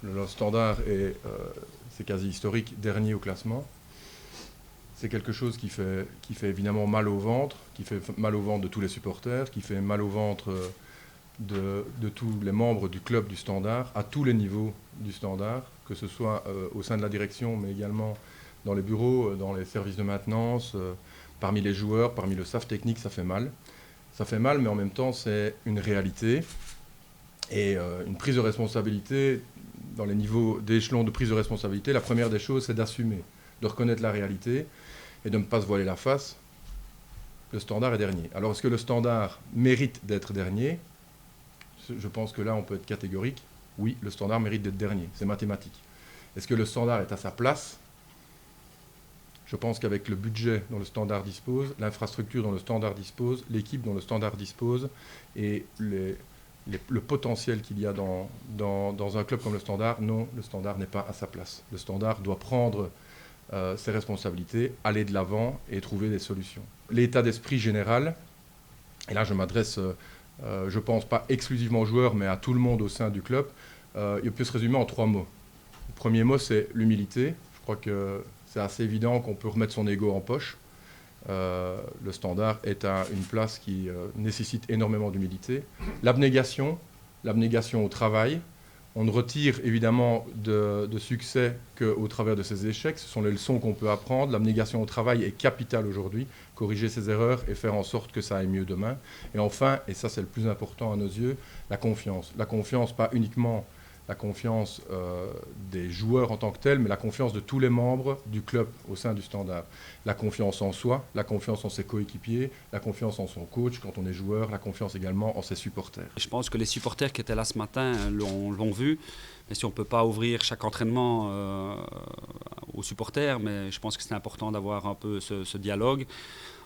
Le Standard est, c'est quasi historique, dernier au classement. C'est quelque chose qui fait évidemment mal au ventre, qui fait mal au ventre de tous les supporters, qui fait mal au ventre de tous les membres du club du Standard, à tous les niveaux du Standard, que ce soit au sein de la direction, mais également dans les bureaux, dans les services de maintenance, parmi les joueurs, parmi le staff technique, ça fait mal. Ça fait mal, mais en même temps, c'est une réalité. Et une prise de responsabilité, dans les niveaux d'échelon de prise de responsabilité, la première des choses, c'est d'assumer, de reconnaître la réalité et de ne pas se voiler la face. Le Standard est dernier. Alors, est-ce que le Standard mérite d'être dernier? Je pense que là, on peut être catégorique. Oui, le Standard mérite d'être dernier. C'est mathématique. Est-ce que le Standard est à sa place? Je pense qu'avec le budget dont le Standard dispose, l'infrastructure dont le Standard dispose, l'équipe dont le Standard dispose et le potentiel qu'il y a dans un club comme le Standard, non, le Standard n'est pas à sa place. Le Standard doit prendre ses responsabilités, aller de l'avant et trouver des solutions. L'état d'esprit général, et là je m'adresse, je pense pas exclusivement aux joueurs, mais à tout le monde au sein du club, il peut se résumer en 3 mots. Le premier mot, c'est l'humilité. Je crois que c'est assez évident qu'on peut remettre son ego en poche. Le Standard est à une place qui nécessite énormément d'humilité. L'abnégation au travail. On ne retire évidemment de succès qu'au travers de ses échecs. Ce sont les leçons qu'on peut apprendre. L'abnégation au travail est capitale aujourd'hui. Corriger ses erreurs et faire en sorte que ça aille mieux demain. Et enfin, et ça c'est le plus important à nos yeux, la confiance. La confiance, pas uniquement la confiance des joueurs en tant que tels, mais la confiance de tous les membres du club au sein du Standard. La confiance en soi, la confiance en ses coéquipiers, la confiance en son coach quand on est joueur, la confiance également en ses supporters. Je pense que les supporters qui étaient là ce matin l'ont vu. Et si on ne peut pas ouvrir chaque entraînement aux supporters, mais je pense que c'est important d'avoir un peu ce dialogue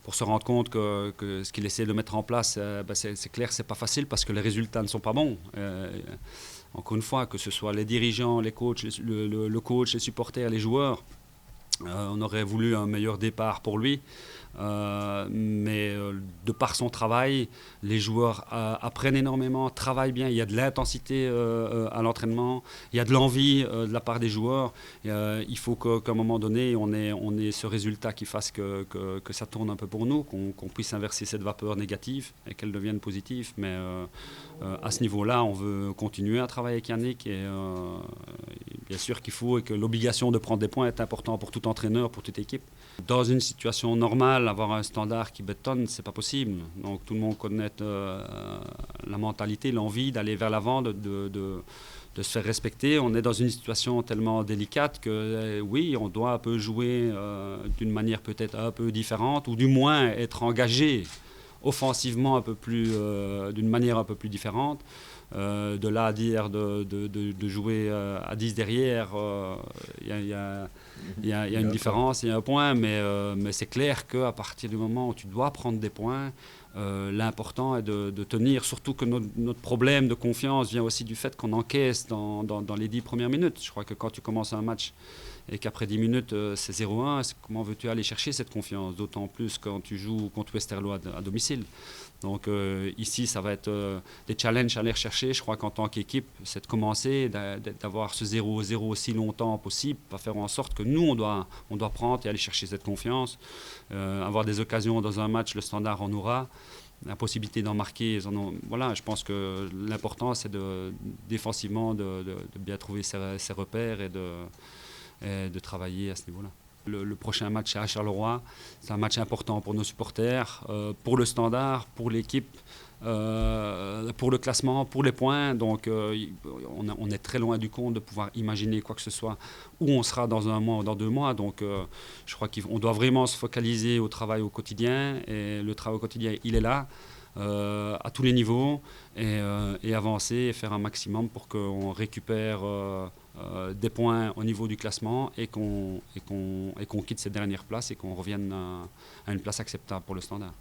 pour se rendre compte que ce qu'il essaie de mettre en place, c'est clair, c'est pas facile parce que les résultats ne sont pas bons. Encore une fois, que ce soit les dirigeants, les coachs, le coach, les supporters, les joueurs, on aurait voulu un meilleur départ pour lui. Mais de par son travail, les joueurs apprennent énormément, travaillent bien, il y a de l'intensité à l'entraînement, il y a de l'envie de la part des joueurs. Il faut qu'à un moment donné, on ait ce résultat qui fasse que ça tourne un peu pour nous, qu'on puisse inverser cette vapeur négative et qu'elle devienne positive. Mais à ce niveau-là, on veut continuer à travailler avec Yannick et bien sûr qu'il faut et que l'obligation de prendre des points est importante pour tout entraîneur, pour toute équipe. Dans une situation normale, avoir un Standard qui bétonne, c'est pas possible. Donc tout le monde connaît la mentalité, l'envie d'aller vers l'avant, de se faire respecter. On est dans une situation tellement délicate que oui, on doit un peu jouer d'une manière peut-être un peu différente, ou du moins être engagé offensivement d'une manière un peu plus différente. De là à dire de jouer à 10 derrière, il y a une différence, il y a un point, mais c'est clair qu'à partir du moment où tu dois prendre des points, l'important est de tenir, surtout que notre problème de confiance vient aussi du fait qu'on encaisse dans les 10 premières minutes. Je crois que quand tu commences un match et qu'après 10 minutes c'est 0-1, comment veux-tu aller chercher cette confiance? D'autant plus quand tu joues contre Westerlo à domicile. Donc ici, ça va être des challenges à aller rechercher. Je crois qu'en tant qu'équipe, c'est de commencer, d'avoir ce 0-0 aussi longtemps possible, pour faire en sorte que nous, on doit prendre et aller chercher cette confiance. Avoir des occasions dans un match, le Standard en aura. La possibilité d'en marquer, voilà, je pense que l'important, c'est défensivement de bien trouver ses repères et de travailler à ce niveau-là. Le prochain match à Charleroi, c'est un match important pour nos supporters, pour le Standard, pour l'équipe, pour le classement, pour les points. Donc on est très loin du compte de pouvoir imaginer quoi que ce soit où on sera dans un mois ou dans 2 mois. Donc je crois qu'on doit vraiment se focaliser au travail au quotidien. Et le travail au quotidien, il est là. À tous les niveaux et avancer et faire un maximum pour qu'on récupère des points au niveau du classement et qu'on quitte ces dernières places et qu'on revienne à une place acceptable pour le Standard.